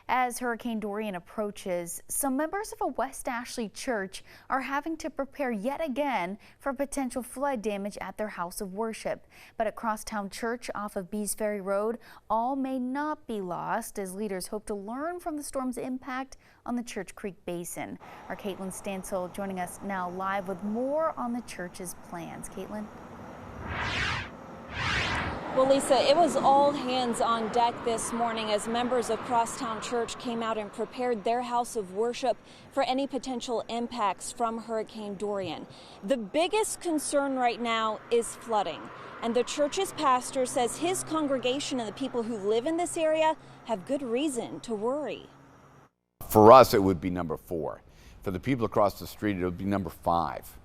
As Hurricane Dorian approaches, some members of a West Ashley church are having to prepare yet again for potential flood damage at their house of worship. But at Crosstown Church off of Bees Ferry Road, all may not be lost as leaders hope to learn from the storm's impact on the Church Creek Basin. Our Caitlin Stansel joining us now live with more on the church's plans. Caitlin? Well, Lisa, it was all hands on deck this morning as members of Crosstown Church came out and prepared their house of worship for any potential impacts from Hurricane Dorian. The biggest concern right now is flooding, and the church's pastor says his congregation and the people who live in this area have good reason to worry. For us, it would be number 4. For the people across the street, it would be number 5.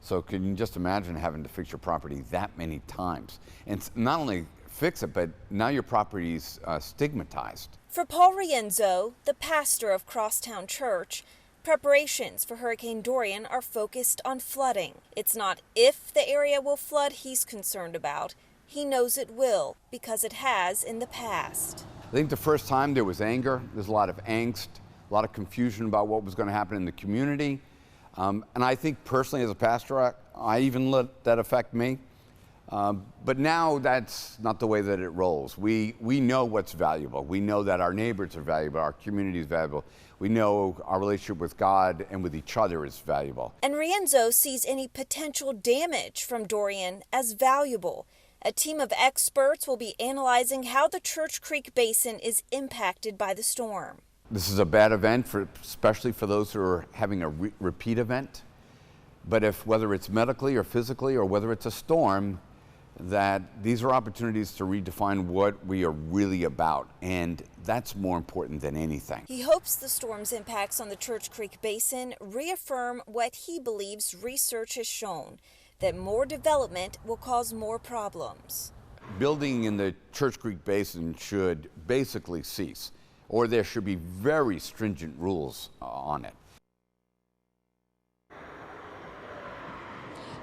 So can you just imagine having to fix your property that many times? And not only fix it, but now your property's stigmatized. For Paul Rienzo, the pastor of Crosstown Church, preparations for Hurricane Dorian are focused on flooding. It's not if the area will flood he's concerned about. He knows it will because it has in the past. I think the first time there was anger, there's a lot of angst, a lot of confusion about what was going to happen in the community. And I think personally as a pastor, I even let that affect me. But now that's not the way that it rolls. We know what's valuable. We know that our neighbors are valuable, our community is valuable. We know our relationship with God and with each other is valuable. And Rienzo sees any potential damage from Dorian as valuable. A team of experts will be analyzing how the Church Creek Basin is impacted by the storm. This is a bad event, especially for those who are having a repeat event. But whether it's medically or physically or whether it's a storm, that these are opportunities to redefine what we are really about. And that's more important than anything. He hopes the storm's impacts on the Church Creek Basin reaffirm what he believes research has shown, that more development will cause more problems. Building in the Church Creek Basin should basically cease, or there should be very stringent rules on it.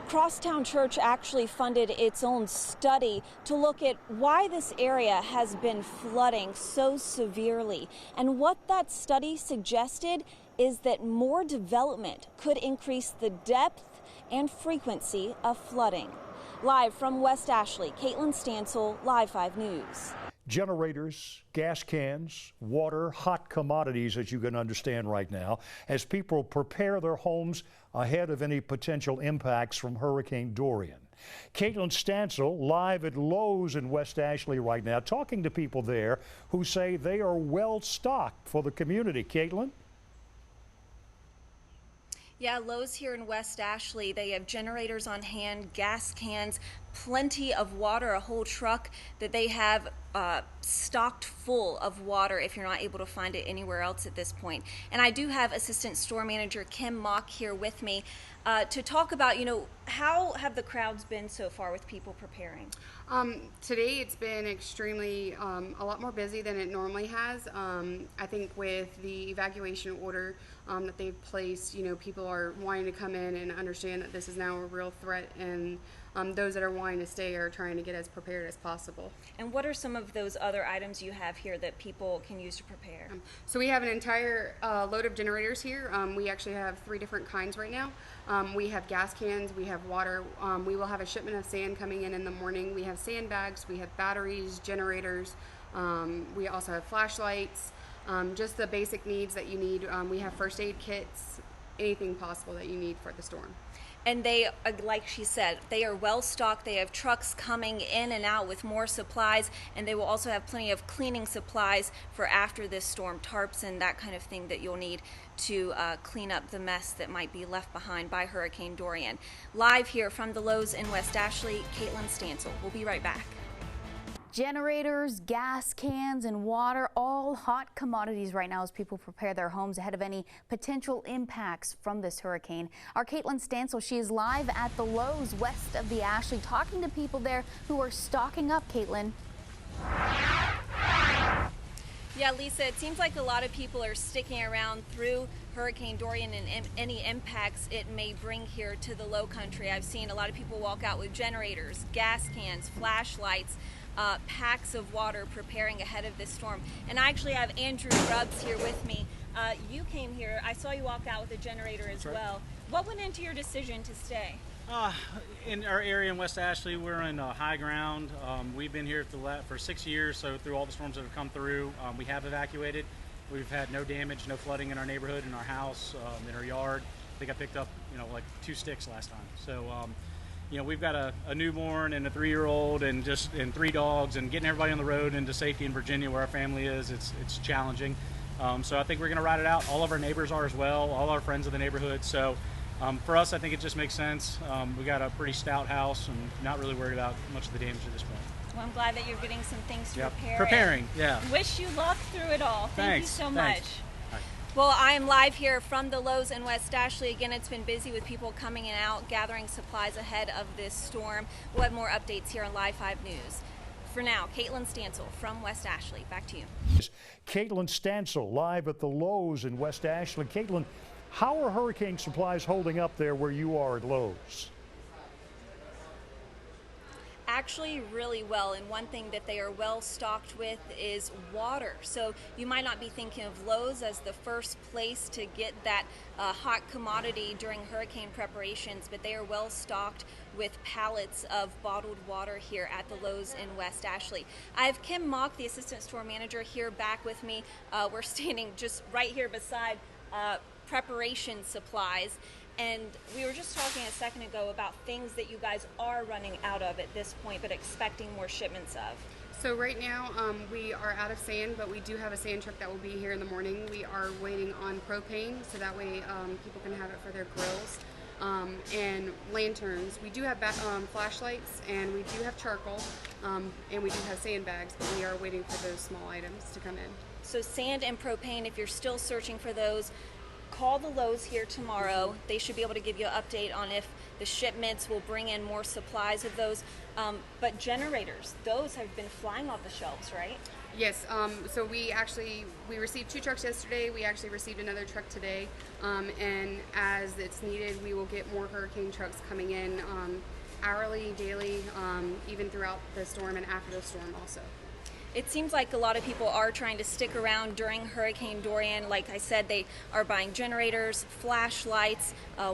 Crosstown Church actually funded its own study to look at why this area has been flooding so severely. And what that study suggested is that more development could increase the depth and frequency of flooding. Live from West Ashley, Caitlin Stansel, Live 5 News. Generators, gas cans, water, hot commodities, as you can understand right now, as people prepare their homes ahead of any potential impacts from Hurricane Dorian. Caitlin Stansel live at Lowe's in West Ashley right now, talking to people there who say they are well stocked for the community. Caitlin? Yeah, Lowe's here in West Ashley, they have generators on hand, gas cans, plenty of water, a whole truck that they have stocked full of water if you're not able to find it anywhere else at this point. And I do have Assistant Store Manager Kim Mock here with me to talk about, how have the crowds been so far with people preparing? Today it's been extremely, a lot more busy than it normally has. I think with the evacuation order that they've placed, people are wanting to come in and understand that this is now a real threat, and those that are wanting to stay are trying to get as prepared as possible. And what are some of those other items you have here that people can use to prepare? So we have an entire load of generators here. We actually have 3 different kinds right now. We have gas cans, we have water, we will have a shipment of sand coming in the morning. We have sandbags, we have batteries, generators, we also have flashlights, just the basic needs that you need. We have first aid kits, anything possible that you need for the storm. And they, like she said, they are well stocked. They have trucks coming in and out with more supplies, and they will also have plenty of cleaning supplies for after this storm, tarps and that kind of thing that you'll need to clean up the mess that might be left behind by Hurricane Dorian. Live here from the Lowe's in West Ashley, Caitlin Stansel. We'll be right back. Generators, gas cans, and water, all hot commodities right now as people prepare their homes ahead of any potential impacts from this hurricane. Our Caitlin Stansel, she is live at the Lowe's west of the Ashley, talking to people there who are stocking up. Caitlin. Yeah, Lisa, it seems like a lot of people are sticking around through Hurricane Dorian and any impacts it may bring here to the Lowcountry. I've seen a lot of people walk out with generators, gas cans, flashlights. packs of water preparing ahead of this storm. And I actually have Andrew Grubbs here with me. You came here, I saw you walk out with a generator as well. What went into your decision to stay? In our area in West Ashley, we're in high ground. We've been here for 6 years, so through all the storms that have come through, we have evacuated. We've had no damage, no flooding in our neighborhood, in our house, in our yard. I think I picked up, like 2 sticks last time. So, we've got a newborn and a 3-year-old and 3 dogs, and getting everybody on the road into safety in Virginia, where our family is, it's challenging. So I think we're going to ride it out. All of our neighbors are as well, all our friends of the neighborhood. So for us, I think it just makes sense. We got a pretty stout house and not really worried about much of the damage at this point. Well, I'm glad that you're getting some things to prepare. Preparing, yeah. Wish you luck through it all. Thank you so much. Right. Well, I am live here from the Lowe's in West Ashley. Again, it's been busy with people coming in and out, gathering supplies ahead of this storm. We'll have more updates here on Live 5 News. For now, Caitlin Stansel from West Ashley. Back to you. Caitlin Stansel live at the Lowe's in West Ashley. Caitlin, how are hurricane supplies holding up there where you are at Lowe's? Actually really well, and one thing that they are well stocked with is water. So you might not be thinking of Lowe's as the first place to get that hot commodity during hurricane preparations, but they are well stocked with pallets of bottled water here at the Lowe's in West Ashley. I have Kim Mock, the assistant store manager, here back with me. We're standing just right here beside preparation supplies. And we were just talking a second ago about things that you guys are running out of at this point, but expecting more shipments of. So right now we are out of sand, but we do have a sand truck that will be here in the morning. We are waiting on propane, so that way people can have it for their grills. And lanterns. We do have flashlights, and we do have charcoal, and we do have sandbags, but we are waiting for those small items to come in. So sand and propane, if you're still searching for those, call the Lowe's here tomorrow. They should be able to give you an update on if the shipments will bring in more supplies of those. But generators, those have been flying off the shelves, right? Yes, so we received 2 trucks yesterday. We actually received another truck today. And as it's needed, we will get more hurricane trucks coming in hourly, daily, even throughout the storm and after the storm also. It seems like a lot of people are trying to stick around during Hurricane Dorian. Like I said, they are buying generators, flashlights,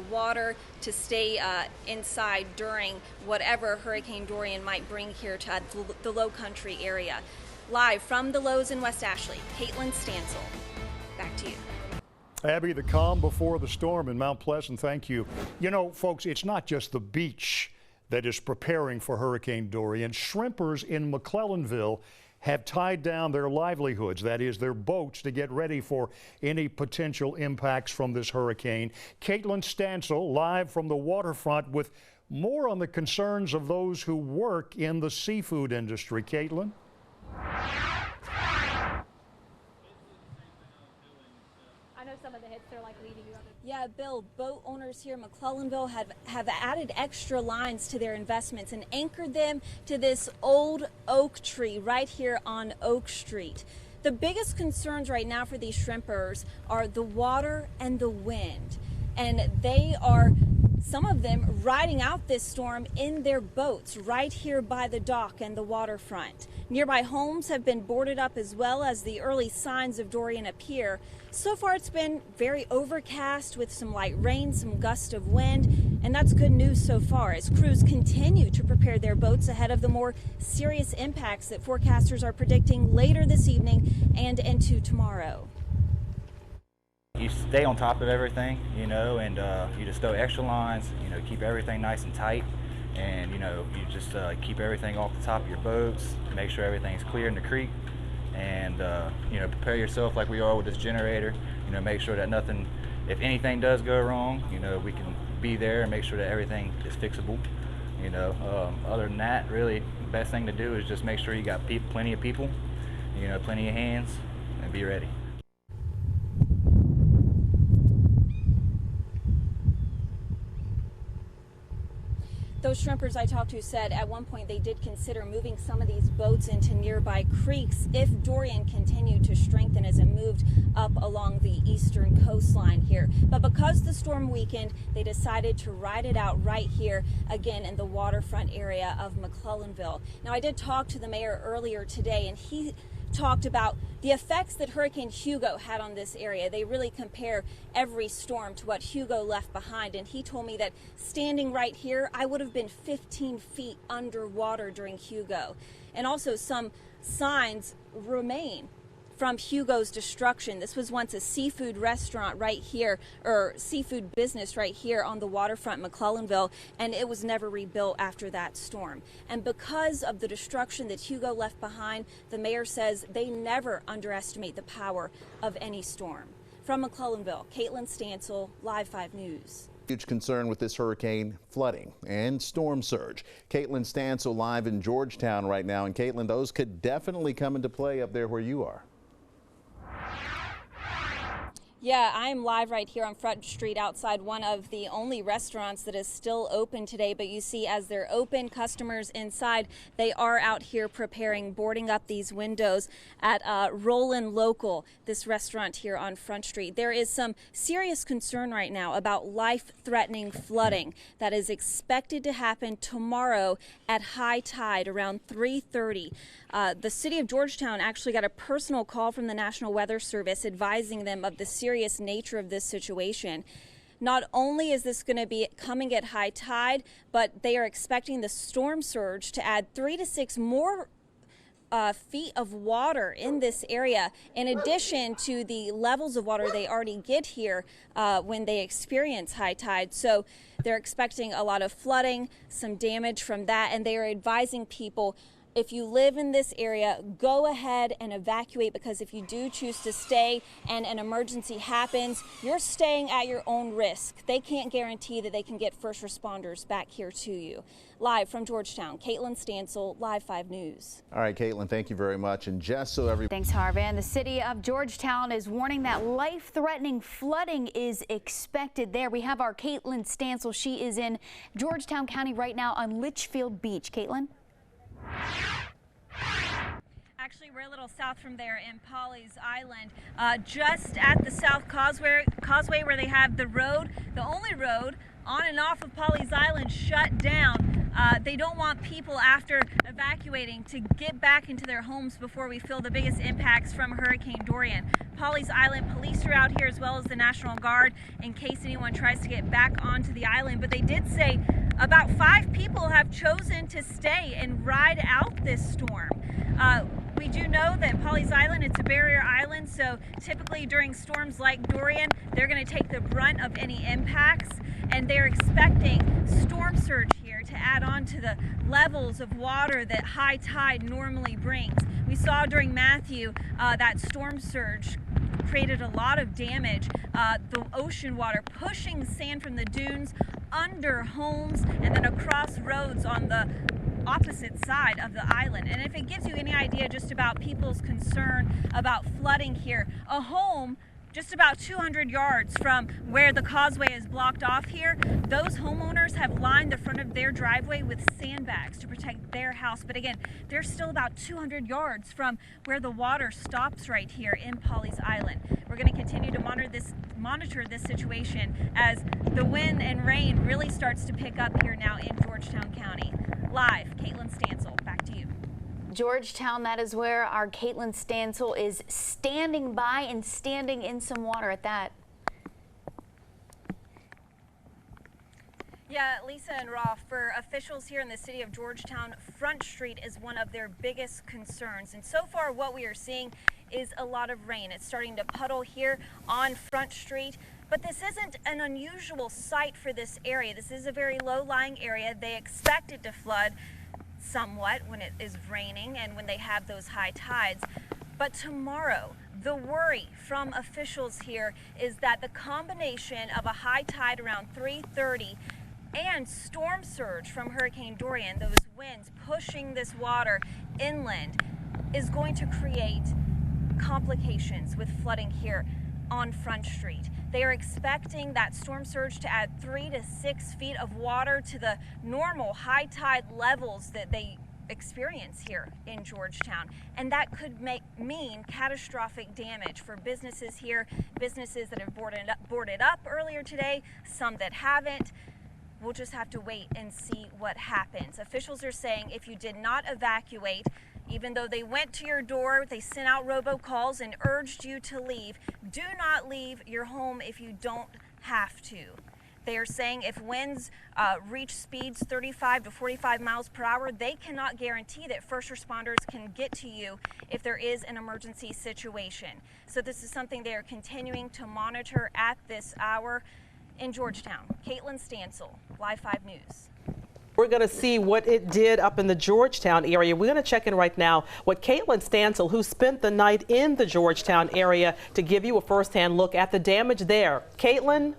water to stay inside during whatever Hurricane Dorian might bring here to the Lowcountry area. Live from the Lowe's in West Ashley, Caitlin Stansel. Back to you. Abby, the calm before the storm in Mount Pleasant, thank you. You know, folks, it's not just the beach that is preparing for Hurricane Dorian. Shrimpers in McClellanville have tied down their livelihoods, that is, their boats, to get ready for any potential impacts from this hurricane. Caitlin Stansel, live from the waterfront, with more on the concerns of those who work in the seafood industry. Caitlin? I know some of the hits are like leading you on. Yeah, Bill, boat owners here in McClellanville have added extra lines to their investments and anchored them to this old oak tree right here on Oak Street. The biggest concerns right now for these shrimpers are the water and the wind. And they are, some of them, riding out this storm in their boats right here by the dock and the waterfront. Nearby homes have been boarded up as well as the early signs of Dorian appear. So far it's been very overcast with some light rain, some gust of wind, and that's good news so far as crews continue to prepare their boats ahead of the more serious impacts that forecasters are predicting later this evening and into tomorrow. You stay on top of everything, you know, and you just throw extra lines, you know, keep everything nice and tight, and, you know, you just keep everything off the top of your boats, make sure everything's clear in the creek, and, you know, prepare yourself like we are with this generator, you know, make sure that nothing, if anything does go wrong, you know, we can be there and make sure that everything is fixable, you know. Other than that, really, the best thing to do is just make sure you got plenty of people, you know, plenty of hands, and be ready. Those shrimpers I talked to said at one point they did consider moving some of these boats into nearby creeks if Dorian continued to strengthen as it moved up along the eastern coastline here. But because the storm weakened, they decided to ride it out right here again in the waterfront area of McClellanville. Now, I did talk to the mayor earlier today, and he talked about the effects that Hurricane Hugo had on this area. They really compare every storm to what Hugo left behind, and he told me that standing right here, I would have been 15 feet underwater during Hugo. And also some signs remain from Hugo's destruction. This was once a seafood restaurant right here, or seafood business right here on the waterfront, McClellanville, and it was never rebuilt after that storm. And because of the destruction that Hugo left behind, the mayor says they never underestimate the power of any storm. From McClellanville, Caitlin Stansel, Live 5 News. Huge concern with this hurricane: flooding and storm surge. Caitlin Stansel live in Georgetown right now. And Caitlin, those could definitely come into play up there where you are. Yeah, I'm live right here on Front Street outside one of the only restaurants that is still open today. But you see, as they're open, customers inside, they are out here preparing, boarding up these windows at Rollin' Local, this restaurant here on Front Street. There is some serious concern right now about life-threatening flooding that is expected to happen tomorrow at high tide around 3:30. The city of Georgetown actually got a personal call from the National Weather Service advising them of the serious nature of this situation. Not only is this going to be coming at high tide, but they are expecting the storm surge to add 3 to 6 more feet of water in this area, in addition to the levels of water they already get here when they experience high tide. So they're expecting a lot of flooding, some damage from that, and they are advising people, if you live in this area, go ahead and evacuate, because if you do choose to stay and an emergency happens, you're staying at your own risk. They can't guarantee that they can get first responders back here to you. Live from Georgetown, Caitlin Stansel, Live 5 News. All right, Caitlin, thank you very much. And just so everybody... Thanks, Harvan. The city of Georgetown is warning that life-threatening flooding is expected there. We have our Caitlin Stansel. She is in Georgetown County right now on Litchfield Beach. Caitlin? Actually, we're a little south from there in Pawleys Island, just at the South Causeway where they have the road, the only road on and off of Pawleys Island, shut down. They don't want people, after evacuating, to get back into their homes before we feel the biggest impacts from Hurricane Dorian. Pawleys Island police are out here, as well as the National Guard, in case anyone tries to get back onto the island. But they did say about 5 people have chosen to stay and ride out this storm. We do know that Pawleys Island, it's a barrier island, so typically during storms like Dorian, they're going to take the brunt of any impacts, and they're expecting storm surge here to add on to the levels of water that high tide normally brings. We saw during Matthew that storm surge created a lot of damage. The ocean water pushing sand from the dunes under homes and then across roads on the opposite side of the island. And if it gives you any idea just about people's concern about flooding here, a home just about 200 yards from where the causeway is blocked off here, those homeowners have lined the front of their driveway with sandbags to protect their house. But again, they're still about 200 yards from where the water stops right here in Pawleys Island. We're going to continue to monitor this situation as the wind and rain really starts to pick up here now in Georgetown County. Live, Caitlin Stansel, back to you. Georgetown, that is where our Caitlin Stansel is standing by and standing in some water at that. Yeah, Lisa and Rolf, for officials here in the city of Georgetown, Front Street is one of their biggest concerns. And so far what we are seeing is a lot of rain. It's starting to puddle here on Front Street. But this isn't an unusual sight for this area. This is a very low-lying area. They expect it to flood somewhat when it is raining and when they have those high tides. But tomorrow, the worry from officials here is that the combination of a high tide around 3:30 and storm surge from Hurricane Dorian, those winds pushing this water inland, is going to create complications with flooding here on Front Street. They are expecting that storm surge to add 3 to 6 feet of water to the normal high tide levels that they experience here in Georgetown, and that could mean catastrophic damage for businesses here, businesses that have boarded up earlier today, some that haven't. We'll just have to wait and see what happens. Officials are saying if you did not evacuate, even though they went to your door, they sent out robocalls and urged you to leave, do not leave your home if you don't have to. They are saying if winds reach speeds 35 to 45 miles per hour, they cannot guarantee that first responders can get to you if there is an emergency situation. So this is something they are continuing to monitor at this hour. In Georgetown, Caitlin Stansel, Live 5 News. We're going to see what it did up in the Georgetown area. We're going to check in right now with Caitlin Stansel, who spent the night in the Georgetown area, to give you a firsthand look at the damage there. Caitlin?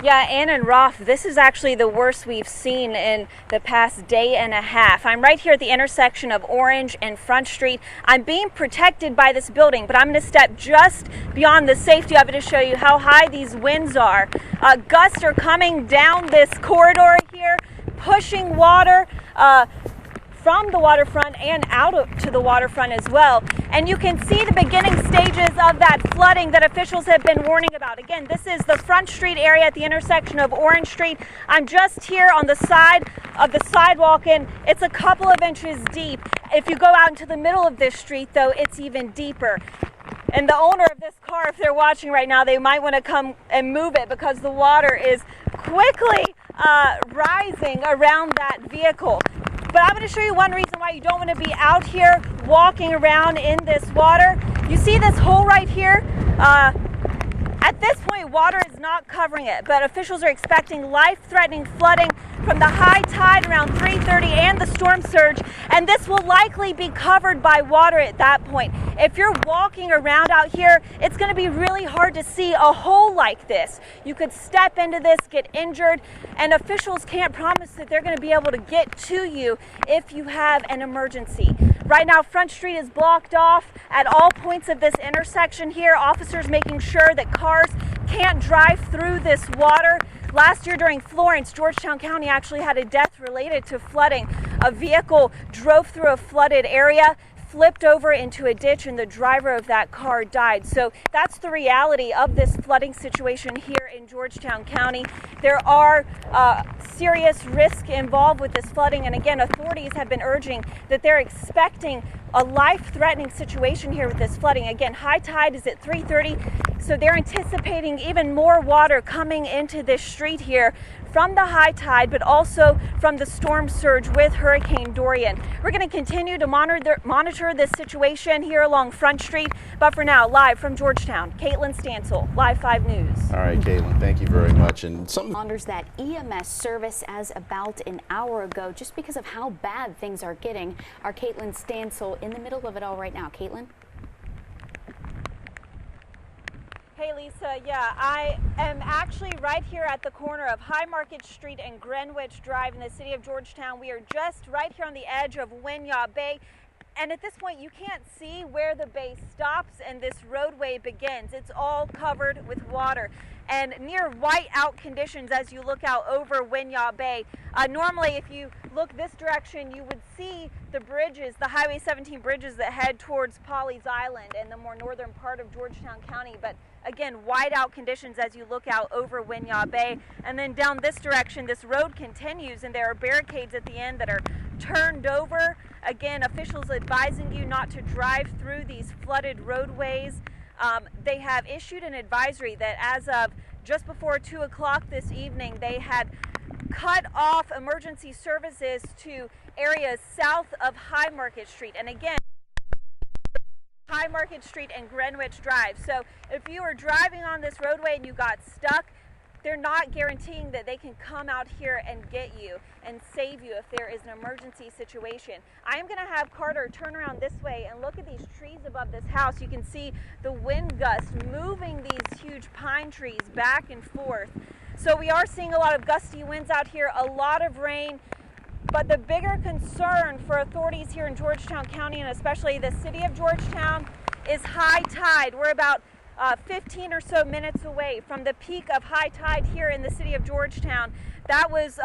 Yeah, Ann and Roth, this is actually the worst we've seen in the past day and a half. I'm right here at the intersection of Orange and Front Street. I'm being protected by this building, but I'm going to step just beyond the safety of it to show you how high these winds are. Gusts are coming down this corridor here, pushing water from the waterfront and out to the waterfront as well. And you can see the beginning stages of that flooding that officials have been warning about. Again, this is the Front Street area at the intersection of Orange Street. I'm just here on the side of the sidewalk, and it's a couple of inches deep. If you go out into the middle of this street, though, it's even deeper. And the owner of this car, if they're watching right now, they might want to come and move it because the water is quickly rising around that vehicle. But I'm going to show you one reason why you don't want to be out here walking around in this water. You see this hole right here? At this point, water is not covering it, but officials are expecting life-threatening flooding from the high tide around 3:30 and the storm surge, and this will likely be covered by water at that point. If you're walking around out here, it's going to be really hard to see a hole like this. You could step into this, get injured, and officials can't promise that they're going to be able to get to you if you have an emergency. Right now, Front Street is blocked off at all points of this intersection here. Officers making sure that cars can't drive through this water. Last year during Florence, Georgetown County actually had a death related to flooding. A vehicle drove through a flooded area, flipped over into a ditch, and the driver of that car died. So that's the reality of this flooding situation here in Georgetown County. There are serious risk involved with this flooding, and again, authorities have been urging that they're expecting a life-threatening situation here with this flooding. Again, high tide is at 3:30, so they're anticipating even more water coming into this street here from the high tide, but also from the storm surge with Hurricane Dorian. We're going to continue to monitor this situation here along Front Street, but for now, live from Georgetown, Caitlin Stansel, Live 5 News. All right, Caitlin, thank you very much. And Responders that EMS service as about an hour ago, just because of how bad things are getting. Our Caitlin Stansel in the middle of it all right now. Caitlin? Hey Lisa, yeah, I am actually right here at the corner of High Market Street and Greenwich Drive in the city of Georgetown. We are just right here on the edge of Winyah Bay. And at this point, you can't see where the bay stops and this roadway begins. It's all covered with water and near whiteout conditions as you look out over Winyah Bay. Normally, if you look this direction, you would see the bridges, the Highway 17 bridges that head towards Pawleys Island and the more northern part of Georgetown County. But again, whiteout conditions as you look out over Winyah Bay. And then down this direction, this road continues, and there are barricades at the end that are turned over. Again, officials advising you not to drive through these flooded roadways. They have issued an advisory that as of just before 2 o'clock this evening, they had cut off emergency services to areas south of High Market Street. And again, High Market Street and Greenwich Drive. So if you are driving on this roadway and you got stuck, they're not guaranteeing that they can come out here and get you and save you if there is an emergency situation. I am going to have Carter turn around this way and look at these trees above this house. You can see the wind gusts moving these huge pine trees back and forth. So we are seeing a lot of gusty winds out here, a lot of rain. But the bigger concern for authorities here in Georgetown County, and especially the city of Georgetown, is high tide. We're about 15 or so minutes away from the peak of high tide here in the city of Georgetown. That was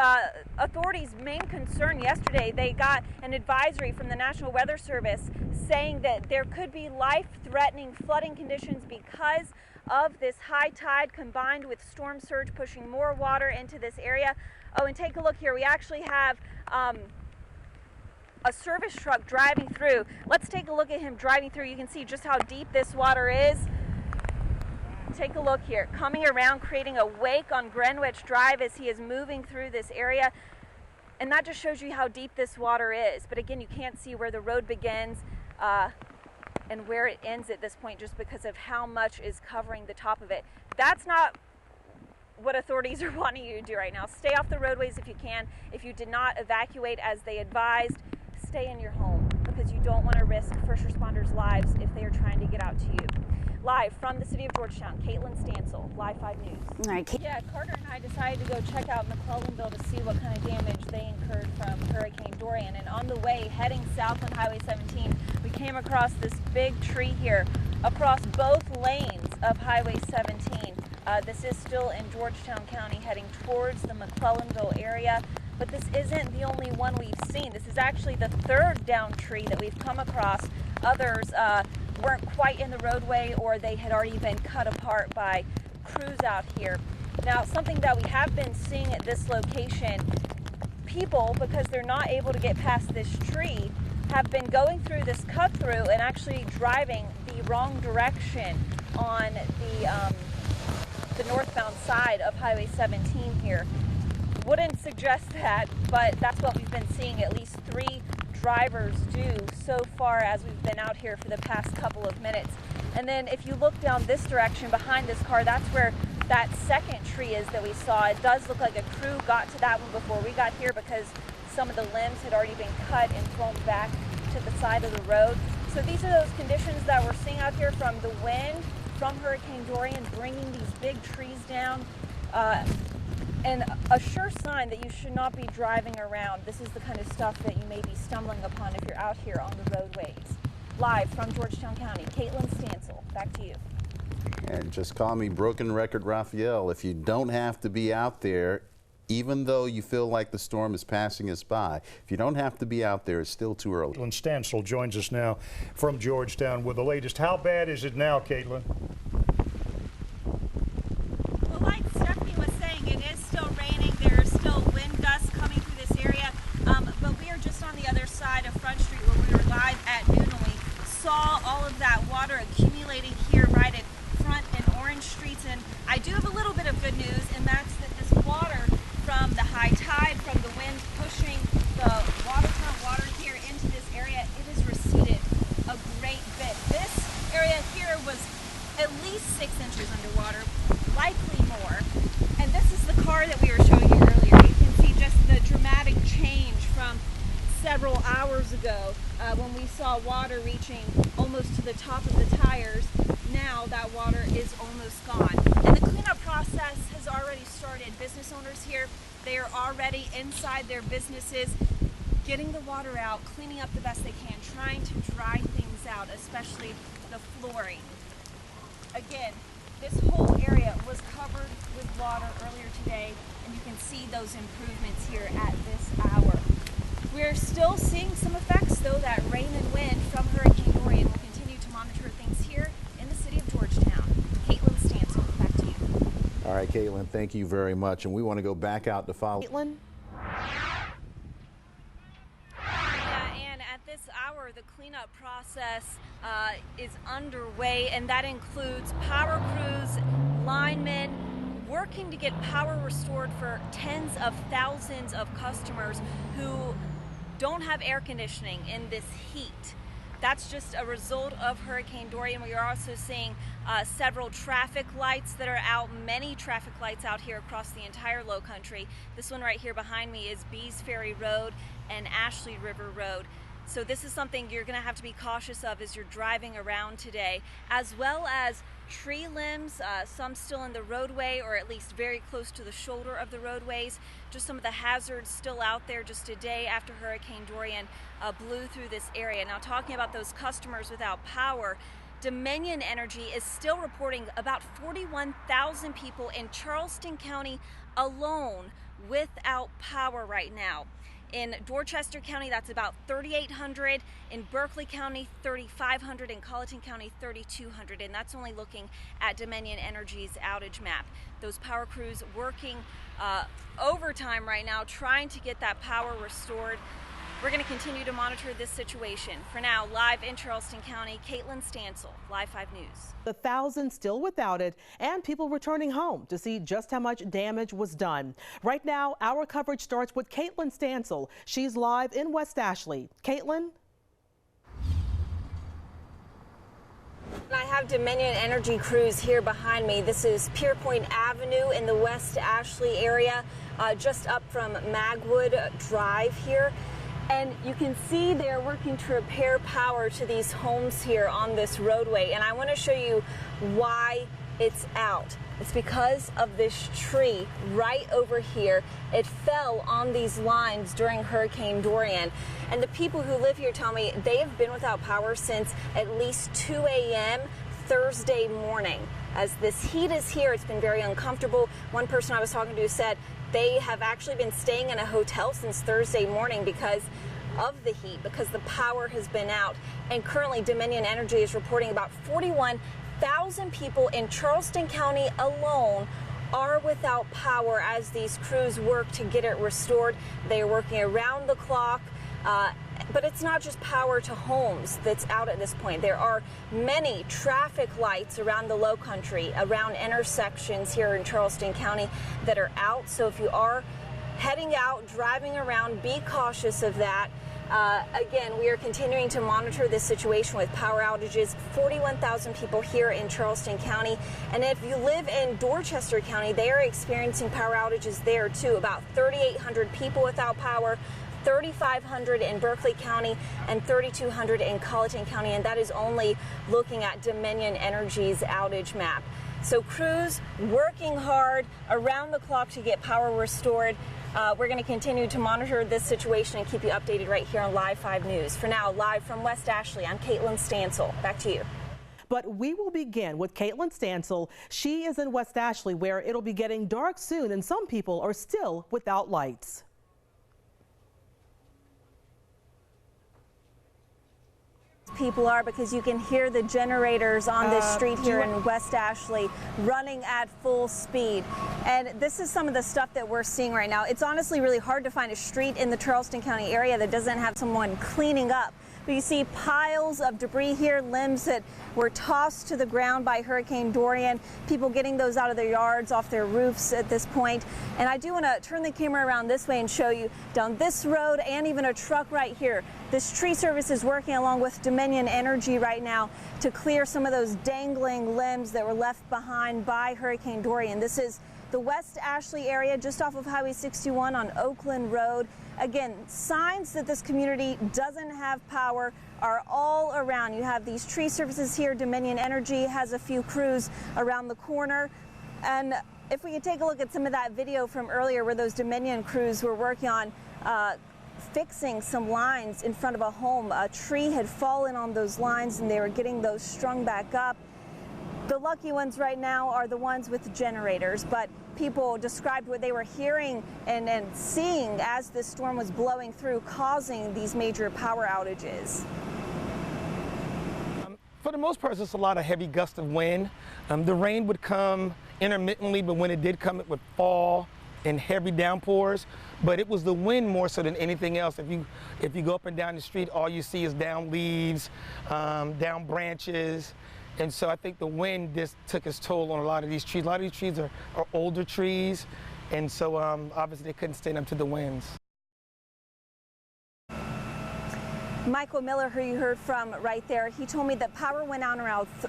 authorities' main concern yesterday. They got an advisory from the National Weather Service saying that there could be life-threatening flooding conditions because of this high tide combined with storm surge pushing more water into this area. Oh, and take a look here. We actually have a service truck driving through. Let's take a look at him driving through. You can see just how deep this water is. Take a look here, coming around, creating a wake on Greenwich Drive as he is moving through this area. And that just shows you how deep this water is. But again, you can't see where the road begins and where it ends at this point just because of how much is covering the top of it. That's not what authorities are wanting you to do right now. Stay off the roadways if you can. If you did not evacuate as they advised, stay in your home because you don't want to risk first responders' lives if they are trying to get out to you. Live from the city of Georgetown, Caitlin Stansel, Live 5 News. All right, Yeah, Carter and I decided to go check out McClellanville to see what kind of damage they incurred from Hurricane Dorian. And on the way, heading south on Highway 17, we came across this big tree here across both lanes of Highway 17. This is still in Georgetown County, heading towards the McClellanville area. But this isn't the only one we've seen. This is actually the third downed tree that we've come across. Others weren't quite in the roadway or they had already been cut apart by crews out here. Now, something that we have been seeing at this location, people, because they're not able to get past this tree, have been going through this cut through and actually driving the wrong direction on the northbound side of Highway 17 here. Wouldn't suggest that, but that's what we've been seeing at least 3 drivers do so far as we've been out here for the past couple of minutes. And then if you look down this direction behind this car, that's where that second tree is that we saw. It does look like a crew got to that one before we got here because some of the limbs had already been cut and thrown back to the side of the road. So these are those conditions that we're seeing out here from the wind, from Hurricane Dorian bringing these big trees down. And a sure sign that you should not be driving around. This is the kind of stuff that you may be stumbling upon if you're out here on the roadways. Live from Georgetown County, Caitlin Stansel, back to you. And just call me Broken Record Raphael. If you don't have to be out there, even though you feel like the storm is passing us by, if you don't have to be out there, it's still too early. Caitlin Stansel joins us now from Georgetown with the latest. How bad is it now, Caitlin? Well, like Stephanie was saying, it is still raining. There are still wind gusts coming through this area, but we are just on the other side of Front Street where we were live at noon and we saw all of that water accumulating here right at Front and Orange Streets. And I do have a little bit of good news, and that's that this water from the high tide, from the wind pushing the waterfront water here into this area, it has receded a great bit. This area here was at least 6 inches underwater, likely more. And this is the car that we were showing you earlier. You can see just the dramatic change from several hours ago when we saw water reaching almost to the top of the tires. Now that water is almost gone. And the cleanup process has already started. Business owners here, they are already inside their businesses, getting the water out, cleaning up the best they can, trying to dry things out, especially the flooring. Again, this whole area was covered with water earlier today, and you can see those improvements here at this hour. We're still seeing some effects, though, that rain and wind from Hurricane Dorian. We'll continue to monitor things here in the city of Georgetown. Caitlin Stansel, back to you. All right, Caitlin, thank you very much. And we want to go back out to follow. Caitlin? This hour, the cleanup process is underway, and that includes power crews, linemen, working to get power restored for tens of thousands of customers who don't have air conditioning in this heat. That's just a result of Hurricane Dorian. We are also seeing several traffic lights that are out, many traffic lights out here across the entire Lowcountry. This one right here behind me is Bees Ferry Road and Ashley River Road. So this is something you're going to have to be cautious of as you're driving around today, as well as tree limbs, some still in the roadway or at least very close to the shoulder of the roadways. Just some of the hazards still out there just a day after Hurricane Dorian blew through this area. Now, talking about those customers without power, Dominion Energy is still reporting about 41,000 people in Charleston County alone without power right now. In Dorchester County, that's about 3,800. In Berkeley County, 3,500. In Colleton County, 3,200. And that's only looking at Dominion Energy's outage map. Those power crews working overtime right now, trying to get that power restored. We're going to continue to monitor this situation. For now, live in Charleston County, Caitlin Stansel, Live 5 News. The thousands still without it, and people returning home to see just how much damage was done. Right now, our coverage starts with Caitlin Stansel. She's live in West Ashley. Caitlin? I have Dominion Energy crews here behind me. This is Pierpoint Avenue in the West Ashley area, just up from Magwood Drive here. And you can see they're working to repair power to these homes here on this roadway. And I want to show you why it's out. It's because of this tree right over here. It fell on these lines during Hurricane Dorian. And the people who live here tell me they have been without power since at least 2 a.m. Thursday morning. As this heat is here, it's been very uncomfortable. One person I was talking to said they have actually been staying in a hotel since Thursday morning because of the heat, because the power has been out. And currently Dominion Energy is reporting about 41,000 people in Charleston County alone are without power as these crews work to get it restored. They are working around the clock. But it's not just power to homes that's out at this point. There are many traffic lights around the Lowcountry, around intersections here in Charleston County that are out. So if you are heading out, driving around, be cautious of that. Again, we are continuing to monitor this situation with power outages. 41,000 people here in Charleston County. And if you live in Dorchester County, they are experiencing power outages there too. About 3,800 people without power. 3,500 in Berkeley County and 3,200 in Colleton County, and that is only looking at Dominion Energy's outage map. So crews working hard around the clock to get power restored. We're going to continue to monitor this situation and keep you updated right here on Live 5 News. For now, live from West Ashley, I'm Caitlin Stansel. Back to you. But we will begin with Caitlin Stansel. She is in West Ashley, where it'll be getting dark soon, and some people are still without lights. People are, because you can hear the generators on this street here in West Ashley running at full speed. And this is some of the stuff that we're seeing right now. It's honestly really hard to find a street in the Charleston County area that doesn't have someone cleaning up. But you see piles of debris here, limbs that were tossed to the ground by Hurricane Dorian, people getting those out of their yards, off their roofs at this point. And I do want to turn the camera around this way and show you down this road and even a truck right here. This tree service is working along with Dominion Energy right now to clear some of those dangling limbs that were left behind by Hurricane Dorian. This is the West Ashley area just off of Highway 61 on Oakland Road. Again, signs that this community doesn't have power are all around. You have these tree services here. Dominion Energy has a few crews around the corner. And if we could take a look at some of that video from earlier where those Dominion crews were working on fixing some lines in front of a home. A tree had fallen on those lines and they were getting those strung back up. The lucky ones right now are the ones with generators, but people described what they were hearing and seeing as this storm was blowing through, causing these major power outages. For the most part, it's just a lot of heavy gusts of wind. The rain would come intermittently, but when it did come, it would fall in heavy downpours. But it was the wind more so than anything else. If you go up and down the street, all you see is down leaves, down branches. And so I think the wind just took its toll on a lot of these trees. A lot of these trees are older trees, and so obviously they couldn't stand up to the winds. Michael Miller, who you heard from right there, he told me that power went out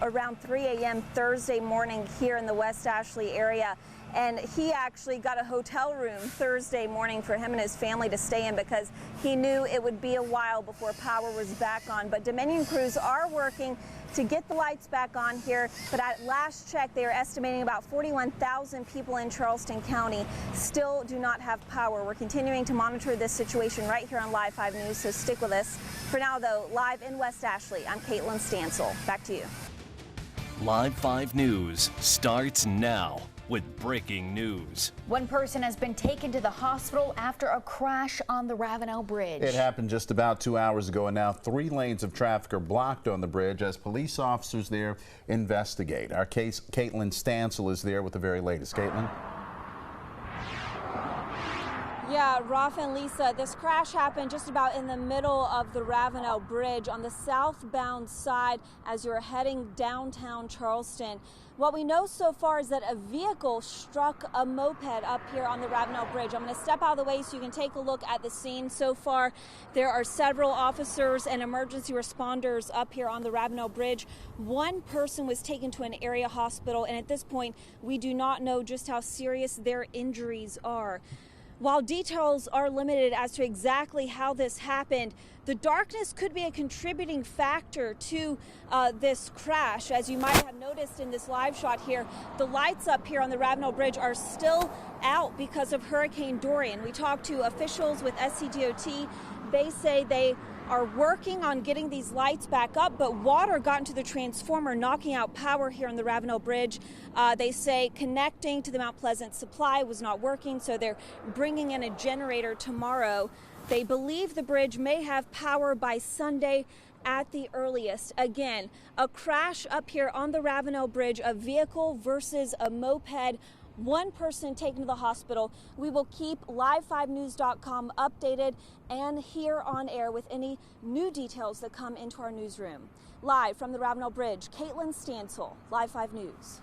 around 3 a.m. Thursday morning here in the West Ashley area. And he actually got a hotel room Thursday morning for him and his family to stay in because he knew it would be a while before power was back on. But Dominion crews are working to get the lights back on here. But at last check, they are estimating about 41,000 people in Charleston County still do not have power. We're continuing to monitor this situation right here on Live 5 News, so stick with us. For now, though, live in West Ashley, I'm Caitlin Stansel. Back to you. Live 5 News starts now with breaking news. One person has been taken to the hospital after a crash on the Ravenel Bridge. It happened just about 2 hours ago, and now 3 lanes of traffic are blocked on the bridge as police officers there investigate. Our Caitlin Stansel is there with the very latest. Caitlin? Yeah, Rafa and Lisa, this crash happened just about in the middle of the Ravenel Bridge on the southbound side as you're heading downtown Charleston. What we know so far is that a vehicle struck a moped up here on the Ravenel Bridge. I'm going to step out of the way so you can take a look at the scene. So far, there are several officers and emergency responders up here on the Ravenel Bridge. One person was taken to an area hospital, and at this point, we do not know just how serious their injuries are. While details are limited as to exactly how this happened, the darkness could be a contributing factor to this crash. As you might have noticed in this live shot here, the lights up here on the Ravenel Bridge are still out because of Hurricane Dorian. We talked to officials with SCDOT. They say they are working on getting these lights back up, but water got into the transformer, knocking out power here on the Ravenel Bridge. They say connecting to the Mount Pleasant supply was not working, so they're bringing in a generator tomorrow. They believe the bridge may have power by Sunday at the earliest. Again, a crash up here on the Ravenel Bridge, a vehicle versus a moped. One person taken to the hospital. We will keep live5news.com updated and here on air with any new details that come into our newsroom. Live from the Ravenel Bridge, Caitlin Stansel, Live 5 News.